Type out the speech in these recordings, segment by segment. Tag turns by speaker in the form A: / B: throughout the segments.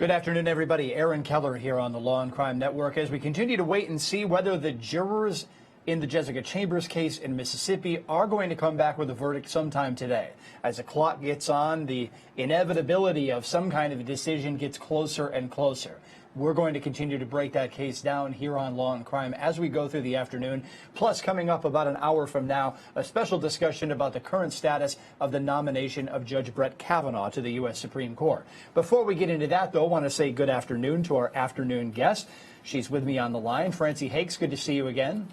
A: Good afternoon, everybody. Aaron Keller here on the Law and Crime Network as we continue to wait and see whether the jurors in the Jessica Chambers case in Mississippi are going to come back with a verdict sometime today. As the clock gets on, the inevitability of some kind of a decision gets closer and closer. We're going to continue to break that case down here on Law and Crime as we go through the afternoon. Plus, coming up about an hour from now, a special discussion about the current status of the nomination of Judge Brett Kavanaugh to the U.S. Supreme Court. Before we get into that, though, I want to say good afternoon to our afternoon guest. She's with me on the line. Francey Hakes, good to see you again.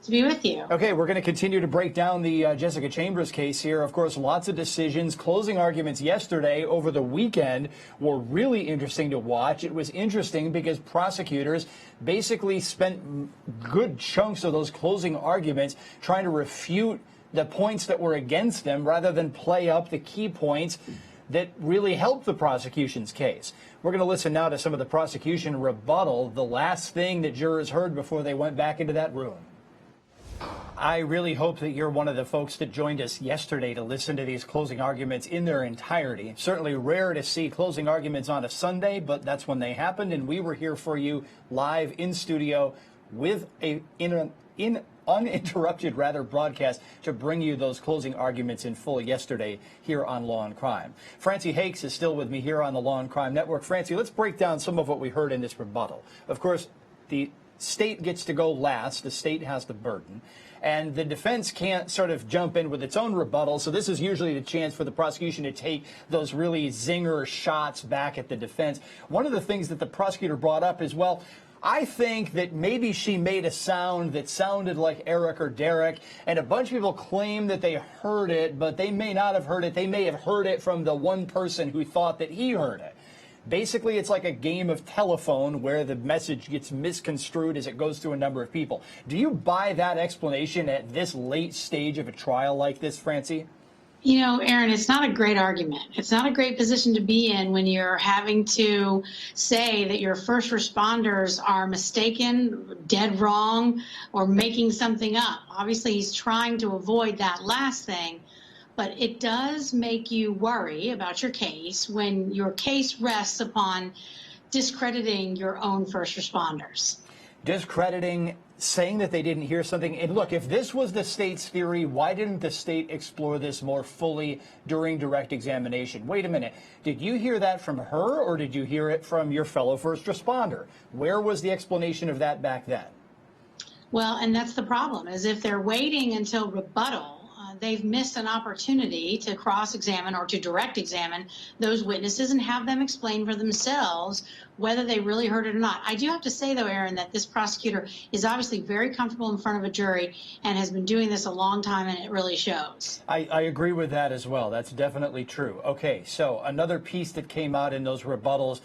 B: To be with you.
A: Okay, we're going to continue to break down the Jessica Chambers case here. Of course, lots of decisions. Closing arguments yesterday over the weekend were really interesting to watch. It was interesting because prosecutors basically spent good chunks of those closing arguments trying to refute the points that were against them rather than play up the key points that really helped the prosecution's case. We're going to listen now to some of the prosecution rebuttal, the last thing that jurors heard before they went back into that room. I really hope that you're one of the folks that joined us yesterday to listen to these closing arguments in their entirety. Certainly rare to see closing arguments on a Sunday, but that's when they happened, and we were here for you live in studio with an uninterrupted broadcast to bring you those closing arguments in full yesterday here on Law and Crime. Francey Hakes is still with me here on the Law and Crime Network. Francey, let's break down some of what we heard in this rebuttal. Of course, the state gets to go last. The state has the burden. And the defense can't sort of jump in with its own rebuttal. So this is usually the chance for the prosecution to take those really zinger shots back at the defense. One of the things that the prosecutor brought up is, well, I think that maybe she made a sound that sounded like Eric or Derek, and a bunch of people claim that they heard it, but they may not have heard it. They may have heard it from the one person who thought that he heard it. Basically, it's like a game of telephone where the message gets misconstrued as it goes through a number of people. Do you buy that explanation at this late stage of a trial like this, Francey?
B: You know, Aaron, it's not a great argument. It's not a great position to be in when you're having to say that your first responders are mistaken, dead wrong, or making something up. Obviously, he's trying to avoid that last thing. But it does make you worry about your case when your case rests upon discrediting your own first responders.
A: Discrediting, saying that they didn't hear something. And look, if this was the state's theory, why didn't the state explore this more fully during direct examination? Wait a minute. Did you hear that from her, or did you hear it from your fellow first responder? Where was the explanation of that back then?
B: Well, and that's the problem, is if they're waiting until rebuttal, they've missed an opportunity to cross-examine or to direct examine those witnesses and have them explain for themselves whether they really heard it or not. I do have to say, though, Aaron, that this prosecutor is obviously very comfortable in front of a jury and has been doing this a long time, and it really shows.
A: I agree with that as well. That's definitely true. Okay, so another piece that came out in those rebuttals,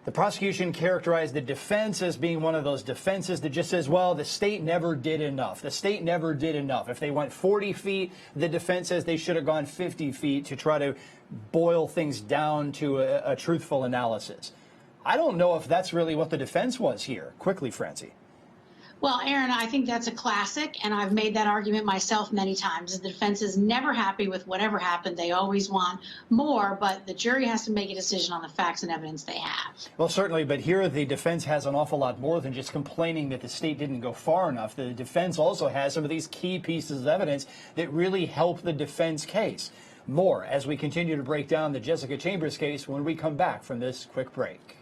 A: the prosecution characterized the defense as being one of those defenses that just says, well, the state never did enough. The state never did enough. If they went 40 feet, the defense says they should have gone 50 feet to try to boil things down to a truthful analysis. I don't know if that's really what the defense was here. Quickly, Francey.
B: Well, Aaron, I think that's a classic, and I've made that argument myself many times. The defense is never happy with whatever happened. They always want more, but the jury has to make a decision on the facts and evidence they have.
A: Well, certainly, but here the defense has an awful lot more than just complaining that the state didn't go far enough. The defense also has some of these key pieces of evidence that really help the defense case. More as we continue to break down the Jessica Chambers case when we come back from this quick break.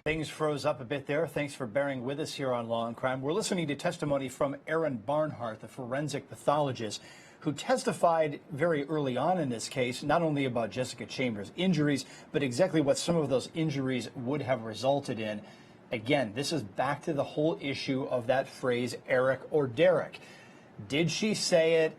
A: Things froze up a bit there. Thanks for bearing with us here on Law and Crime. We're listening to testimony from Aaron Barnhart, the forensic pathologist, who testified very early on in this case, not only about Jessica Chambers' injuries, but exactly what some of those injuries would have resulted in. Again, this is back to the whole issue of that phrase, Eric or Derek. Did she say it?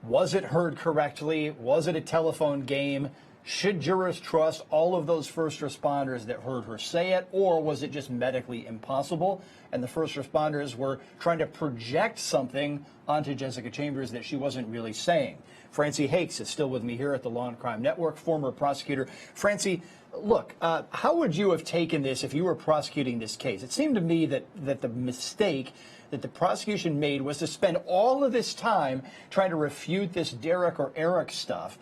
A: Was it heard correctly? Was it a telephone game? Should jurors trust all of those first responders that heard her say it, or was it just medically impossible? And the first responders were trying to project something onto Jessica Chambers that she wasn't really saying. Francey Hakes is still with me here at the Law and Crime Network, former prosecutor. Francey, look, how would you have taken this if you were prosecuting this case? It seemed to me that the mistake that the prosecution made was to spend all of this time trying to refute this Derek or Eric stuff.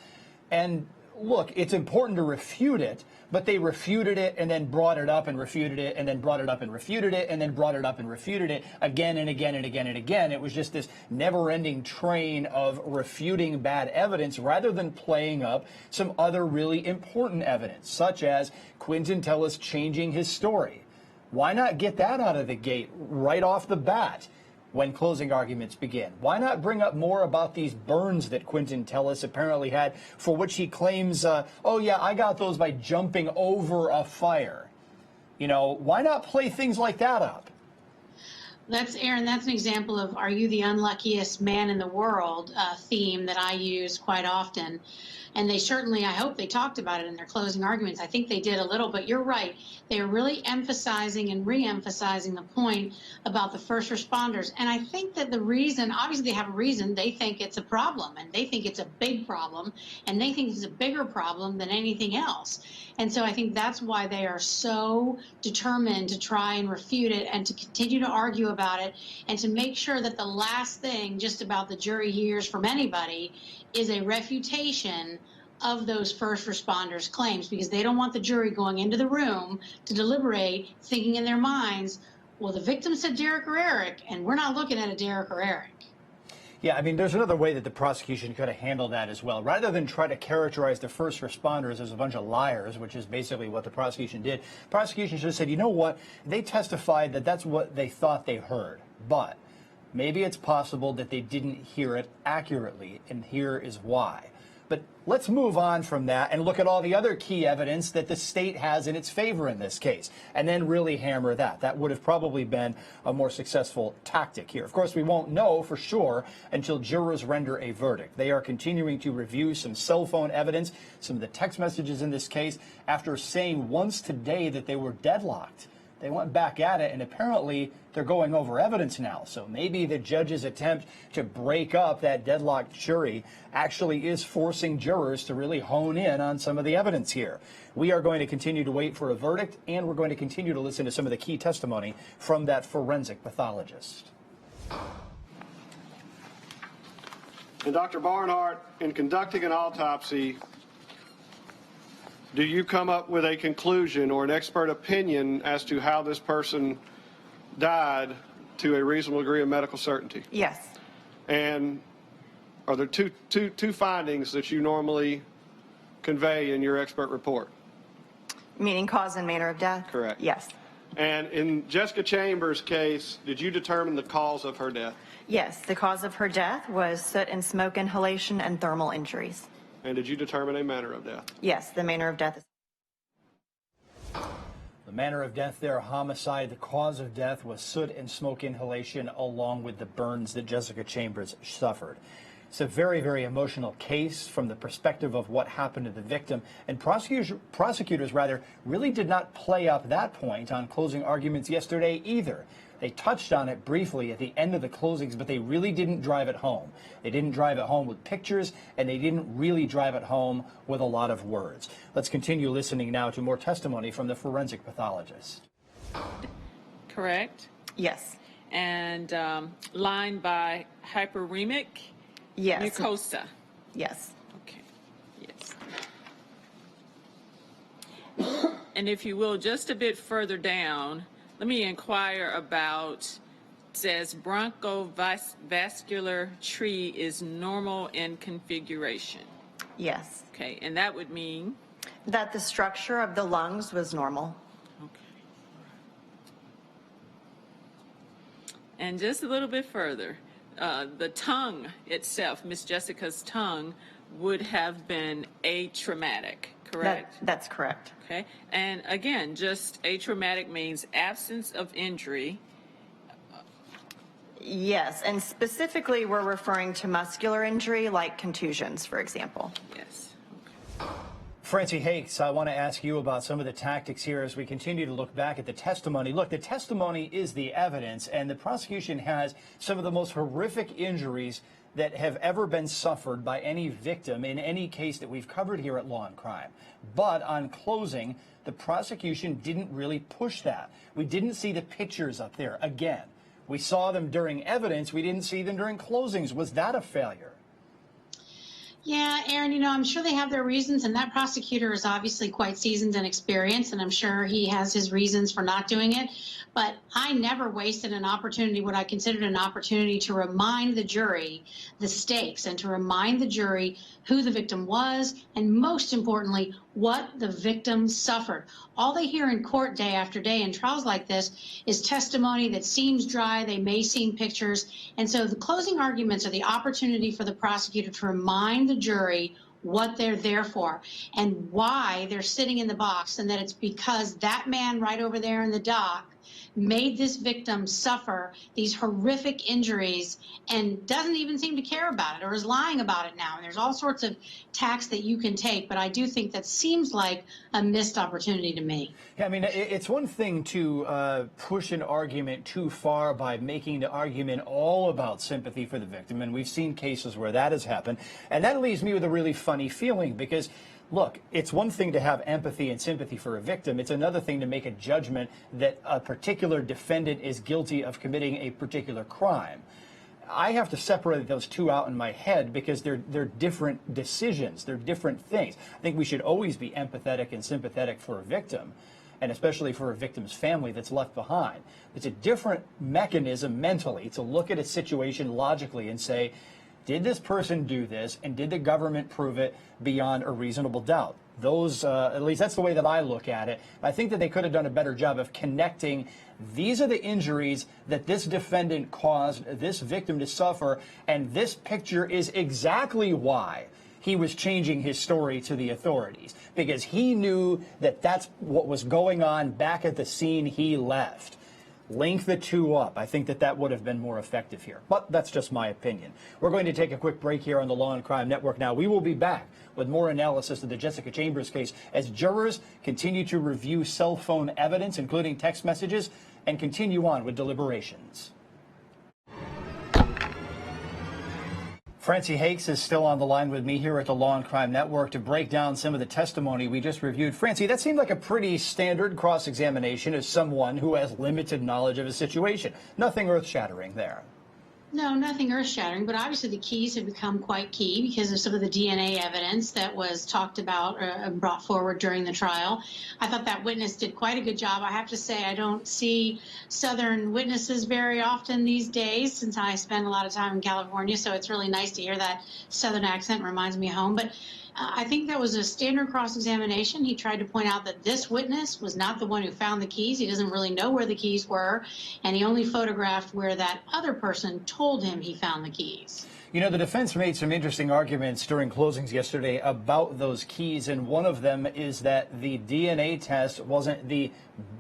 A: And look, it's important to refute it, but they refuted it and then brought it up and refuted it and then brought it up and refuted it and then brought it up and refuted it again and again and again and again. It was just this never-ending train of refuting bad evidence rather than playing up some other really important evidence, such as Quinton Tellis changing his story. Why not get that out of the gate right off the bat when closing arguments begin? Why not bring up more about these burns that Quinton Tellis apparently had, for which he claims, oh yeah, I got those by jumping over a fire? You know, why not play things like that up?
B: Aaron, that's an example of "Are you the unluckiest man in the world?" Theme that I use quite often. And they certainly, I hope they talked about it in their closing arguments. I think they did a little, but you're right. They are really emphasizing and re-emphasizing the point about the first responders. And I think that the reason, obviously they have a reason, they think it's a problem, and they think it's a big problem, and they think it's a bigger problem than anything else. And so I think that's why they are so determined to try and refute it and to continue to argue about it and to make sure that the last thing just about the jury hears from anybody is a refutation of those first responders' claims, because they don't want the jury going into the room to deliberate thinking in their minds, well, the victim said Derek or Eric, and we're not looking at a Derek or Eric.
A: Yeah, I mean, there's another way that the prosecution could have handled that as well. Rather than try to characterize the first responders as a bunch of liars, which is basically what the prosecution did, the prosecution should have said, you know what, they testified that that's what they thought they heard, but maybe it's possible that they didn't hear it accurately, and here is why. But let's move on from that and look at all the other key evidence that the state has in its favor in this case, and then really hammer that. That would have probably been a more successful tactic here. Of course, we won't know for sure until jurors render a verdict. They are continuing to review some cell phone evidence, some of the text messages in this case, after saying once today that they were deadlocked. They went back at it, and apparently they're going over evidence now. So maybe the judge's attempt to break up that deadlocked jury actually is forcing jurors to really hone in on some of the evidence here. We are going to continue to wait for a verdict, and we're going to continue to listen to some of the key testimony from that forensic pathologist.
C: And Dr. Barnhart, in conducting an autopsy, do you come up with a conclusion or an expert opinion as to how this person died to a reasonable degree of medical certainty?
D: Yes.
C: And are there two findings that you normally convey in your expert report?
D: Meaning cause and manner of death?
C: Correct.
D: Yes.
C: And in Jessica Chambers' case, did you determine the cause of her death?
D: Yes. The cause of her death was soot and smoke inhalation and thermal injuries.
C: And did you determine a manner of death?
D: Yes. The manner of death is...
A: The manner of death there, homicide. The cause of death was soot and smoke inhalation, along with the burns that Jessica Chambers suffered. It's a very, very emotional case from the perspective of what happened to the victim. And prosecutors really did not play up that point on closing arguments yesterday either. They touched on it briefly at the end of the closings, but they really didn't drive it home. They didn't drive it home with pictures, and they didn't really drive it home with a lot of words. Let's continue listening now to more testimony from the forensic pathologist.
E: Correct?
D: Yes.
E: And lined by hyperemic
D: Yes.
E: mucosa.
D: Yes.
E: Okay. Yes. And if you will, just a bit further down, let me inquire about, says bronchovascular tree is normal in configuration.
D: Yes.
E: Okay, and that would mean?
D: That the structure of the lungs was normal.
E: Okay. And just a little bit further, the tongue itself, Miss Jessica's tongue, would have been atraumatic, correct?
D: That's correct.
E: Okay, and again, just atraumatic means absence of injury.
D: Yes, and specifically we're referring to muscular injury like contusions, for example.
E: Yes.
A: Francey Hakes, I want to ask you about some of the tactics here as we continue to look back at the testimony. Look, the testimony is the evidence, and the prosecution has some of the most horrific injuries that have ever been suffered by any victim in any case that we've covered here at Law and Crime. But on closing, the prosecution didn't really push that. We didn't see the pictures up there again. We saw them during evidence. We didn't see them during closings. Was that a failure?
B: Yeah, Aaron, I'm sure they have their reasons, and that prosecutor is obviously quite seasoned and experienced, and I'm sure he has his reasons for not doing it. But I never wasted an opportunity, what I considered an opportunity, to remind the jury the stakes and to remind the jury who the victim was, and most importantly, what the victim suffered. All they hear in court day after day in trials like this is testimony that seems dry. They may seem pictures. And so the closing arguments are the opportunity for the prosecutor to remind the jury what they're there for and why they're sitting in the box, and that it's because that man right over there in the dock made this victim suffer these horrific injuries and doesn't even seem to care about it, or is lying about it now. And there's all sorts of tacks that you can take, but I do think that seems like a missed opportunity to me.
A: Yeah, I mean, it's one thing to push an argument too far by making the argument all about sympathy for the victim, and we've seen cases where that has happened. And that leaves me with a really funny feeling, because look, it's one thing to have empathy and sympathy for a victim. It's another thing to make a judgment that a particular defendant is guilty of committing a particular crime. I have to separate those two out in my head because they're different decisions. They're different things. I think we should always be empathetic and sympathetic for a victim, and especially for a victim's family that's left behind. It's a different mechanism mentally to look at a situation logically and say, did this person do this, and did the government prove it beyond a reasonable doubt? Those, at least that's the way that I look at it. I think that they could have done a better job of connecting. These are the injuries that this defendant caused this victim to suffer, and this picture is exactly why he was changing his story to the authorities, because he knew that that's what was going on back at the scene he left. Link the two up. I think that would have been more effective here. But that's just my opinion. We're going to take a quick break here on the Law and Crime Network now. We will be back with more analysis of the Jessica Chambers case as jurors continue to review cell phone evidence, including text messages, and continue on with deliberations. Francey Hakes is still on the line with me here at the Law and Crime Network to break down some of the testimony we just reviewed. Francey, that seemed like a pretty standard cross-examination of someone who has limited knowledge of a situation. Nothing earth-shattering there.
B: No, nothing earth-shattering, but obviously the keys have become quite key because of some of the DNA evidence that was talked about and brought forward during the trial. I thought that witness did quite a good job. I have to say I don't see Southern witnesses very often these days since I spend a lot of time in California, so it's really nice to hear that Southern accent. Reminds me of home. But I think that was a standard cross-examination. He tried to point out that this witness was not the one who found the keys. He doesn't really know where the keys were, and he only photographed where that other person told him he found the keys.
A: You know, the defense made some interesting arguments during closings yesterday about those keys, and one of them is that the DNA test wasn't the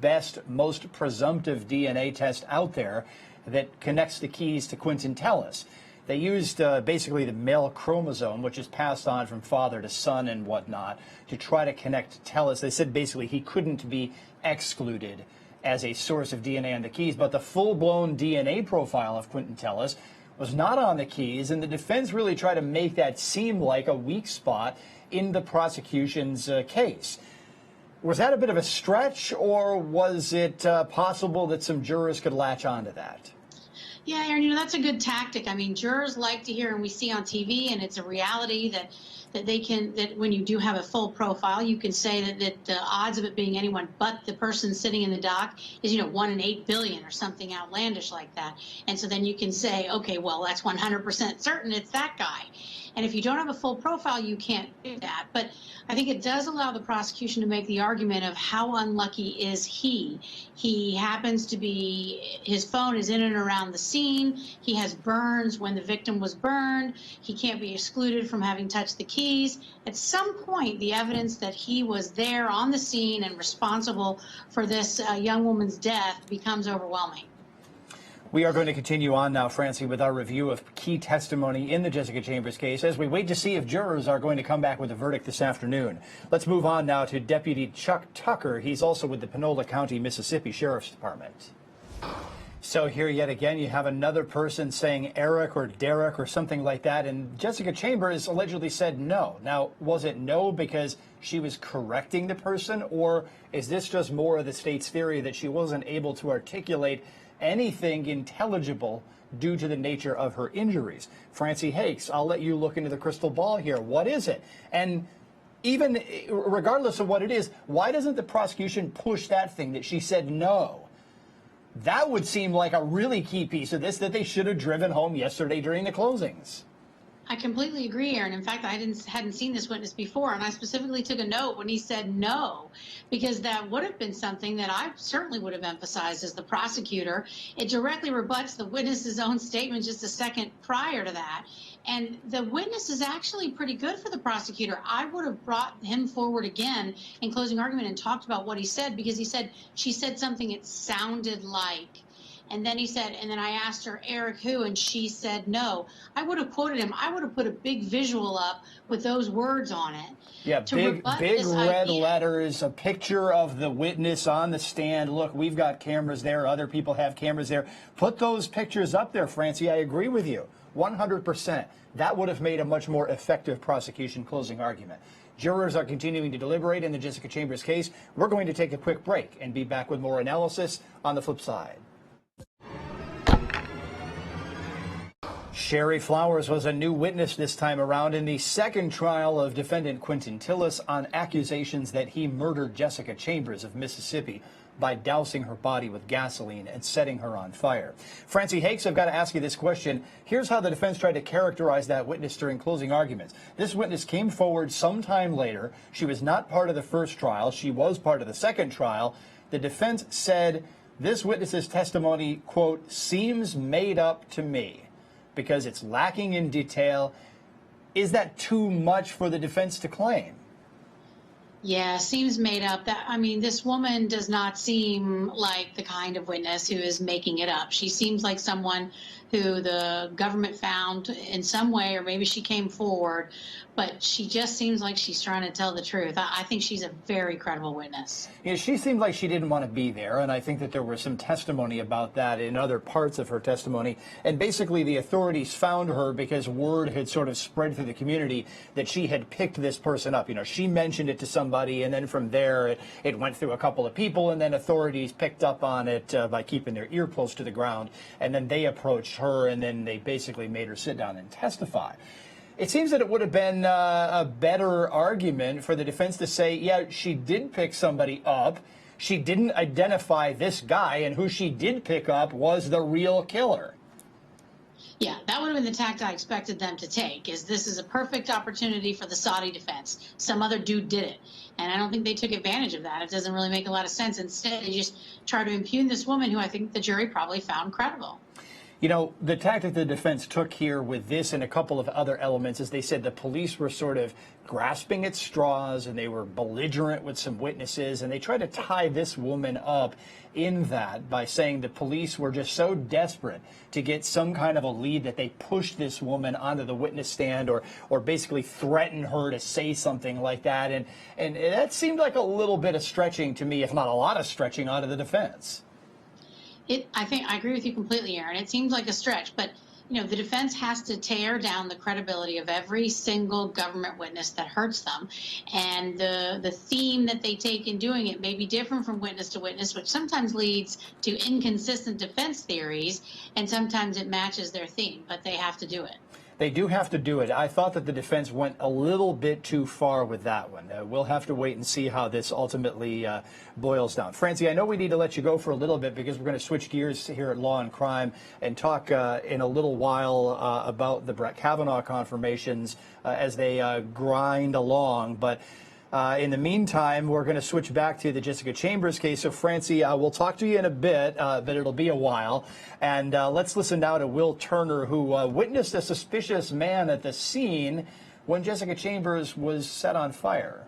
A: best, most presumptive DNA test out there that connects the keys to Quentin Tellis. They used basically the male chromosome, which is passed on from father to son and whatnot, to try to connect Tellis. They said basically he couldn't be excluded as a source of DNA on the keys, but the full-blown DNA profile of Quentin Tellis was not on the keys, and the defense really tried to make that seem like a weak spot in the prosecution's case. Was that a bit of a stretch, or was it possible that some jurors could latch onto that?
B: Yeah, Aaron, that's a good tactic. I mean, jurors like to hear, and we see on TV, and it's a reality that when you do have a full profile, you can say that the odds of it being anyone but the person sitting in the dock is, 1 in 8 billion or something outlandish like that. And so then you can say, okay, well, that's 100% certain it's that guy. And if you don't have a full profile, you can't do that. But I think it does allow the prosecution to make the argument of how unlucky is he. He happens to be, his phone is in and around the scene. He has burns when the victim was burned. He can't be excluded from having touched the keys. At some point, the evidence that he was there on the scene and responsible for this young woman's death becomes overwhelming.
A: We are going to continue on now, Francey, with our review of key testimony in the Jessica Chambers case as we wait to see if jurors are going to come back with a verdict this afternoon. Let's move on now to Deputy Chuck Tucker. He's also with the Panola County, Mississippi Sheriff's Department. So here yet again, you have another person saying Eric or Derek or something like that, and Jessica Chambers allegedly said no. Now, was it no because she was correcting the person, or is this just more of the state's theory that she wasn't able to articulate anything intelligible due to the nature of her injuries. Francey Hakes, I'll let you look into the crystal ball here. What is it? And even regardless of what it is, why doesn't the prosecution push that thing that she said no? That would seem like a really key piece of this that they should have driven home yesterday during the closings.
B: I completely agree, Aaron. In fact, I hadn't seen this witness before, and I specifically took a note when he said no, because that would have been something that I certainly would have emphasized as the prosecutor. It directly rebuts the witness's own statement just a second prior to that. And the witness is actually pretty good for the prosecutor. I would have brought him forward again in closing argument and talked about what he said, because he said she said something it sounded like. And then he said, and then I asked her, Eric, who? And she said no. I would have quoted him. I would have put a big visual up with those words on it.
A: Yeah, big red letters, a picture of the witness on the stand. Look, we've got cameras there. Other people have cameras there. Put those pictures up there, Francey. I agree with you 100%. That would have made a much more effective prosecution closing argument. Jurors are continuing to deliberate in the Jessica Chambers case. We're going to take a quick break and be back with more analysis on the flip side. Sherry Flowers was a new witness this time around in the second trial of defendant Quentin Tillis on accusations that he murdered Jessica Chambers of Mississippi by dousing her body with gasoline and setting her on fire. Francey Hakes, I've got to ask you this question. Here's how the defense tried to characterize that witness during closing arguments. This witness came forward sometime later. She was not part of the first trial. She was part of the second trial. The defense said this witness's testimony, quote, seems made up to me, because it's lacking in detail. Is that too much for the defense to claim?
B: Yeah, seems made up. I mean, this woman does not seem like the kind of witness who is making it up. She seems like someone who the government found in some way, or maybe she came forward, but she just seems like she's trying to tell the truth. I think she's a very credible witness.
A: Yeah, she seemed like she didn't want to be there, and I think that there was some testimony about that in other parts of her testimony. And basically the authorities found her because word had sort of spread through the community that she had picked this person up. You know, she mentioned it to somebody, and then from there it went through a couple of people, and then authorities picked up on it by keeping their ear close to the ground, and then they approached her, and then they basically made her sit down and testify. It seems that it would have been a better argument for the defense to say, yeah, she did pick somebody up. She didn't identify this guy, and who she did pick up was the real killer.
B: Yeah, that would have been the tact I expected them to take, is this is a perfect opportunity for the Saudi defense. Some other dude did it. And I don't think they took advantage of that. It doesn't really make a lot of sense. Instead, they just try to impugn this woman who I think the jury probably found credible.
A: You know, the tactic the defense took here with this and a couple of other elements is they said the police were sort of grasping at straws and they were belligerent with some witnesses, and they tried to tie this woman up in that by saying the police were just so desperate to get some kind of a lead that they pushed this woman onto the witness stand or basically threatened her to say something like that. And that seemed like a little bit of stretching to me, if not a lot of stretching out of the defense.
B: I think I agree with you completely, Aaron. It seems like a stretch, but you know, the defense has to tear down the credibility of every single government witness that hurts them. And the theme that they take in doing it may be different from witness to witness, which sometimes leads to inconsistent defense theories, and sometimes it matches their theme, but they have to do it.
A: They do have to do it. I thought that the defense went a little bit too far with that one. We'll have to wait and see how this ultimately boils down. Francey, I know we need to let you go for a little bit because we're going to switch gears here at Law and Crime and talk in a little while about the Brett Kavanaugh confirmations as they grind along. But in the meantime, we're going to switch back to the Jessica Chambers case. So, Francey, we'll talk to you in a bit, but it'll be a while. And let's listen now to Will Turner, who witnessed a suspicious man at the scene when Jessica Chambers was set on fire.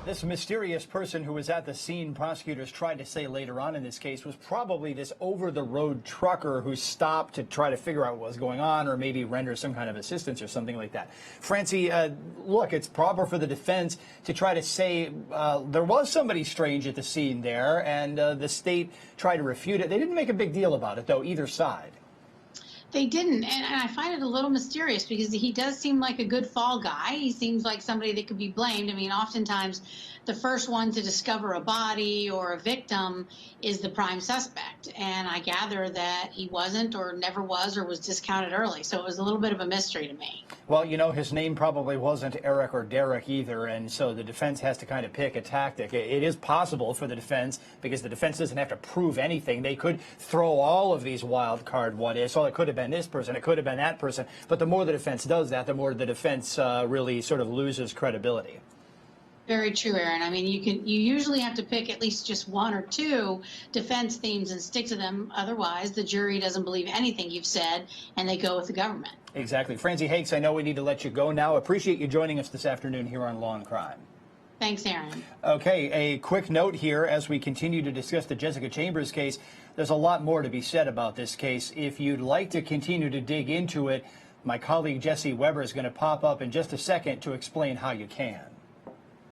A: This mysterious person who was at the scene, prosecutors tried to say later on in this case, was probably this over-the-road trucker who stopped to try to figure out what was going on or maybe render some kind of assistance or something like that. Francey, look, it's proper for the defense to try to say there was somebody strange at the scene there, and the state tried to refute it. They didn't make a big deal about it, though, either side.
B: They didn't, and I find it a little mysterious because he does seem like a good fall guy. He seems like somebody that could be blamed. I mean, oftentimes the first one to discover a body or a victim is the prime suspect, and I gather that he wasn't or never was or was discounted early, so it was a little bit of a mystery to me.
A: Well, you know, his name probably wasn't Eric or Derek either, and so the defense has to kind of pick a tactic. It is possible for the defense, because the defense doesn't have to prove anything. They could throw all of these wild card what-ifs. Oh, it could have been this person, it could have been that person. But the more the defense does that, the more the defense really sort of loses credibility.
B: Very true, Aaron. I mean, you usually have to pick at least just one or two defense themes and stick to them. Otherwise, the jury doesn't believe anything you've said, and they go with the government.
A: Exactly. Francey Hakes, I know we need to let you go now. Appreciate you joining us this afternoon here on Law and Crime.
B: Thanks, Aaron.
A: Okay, a quick note here as we continue to discuss the Jessica Chambers case. There's a lot more to be said about this case. If you'd like to continue to dig into it, my colleague Jesse Weber is going to pop up in just a second to explain how you can.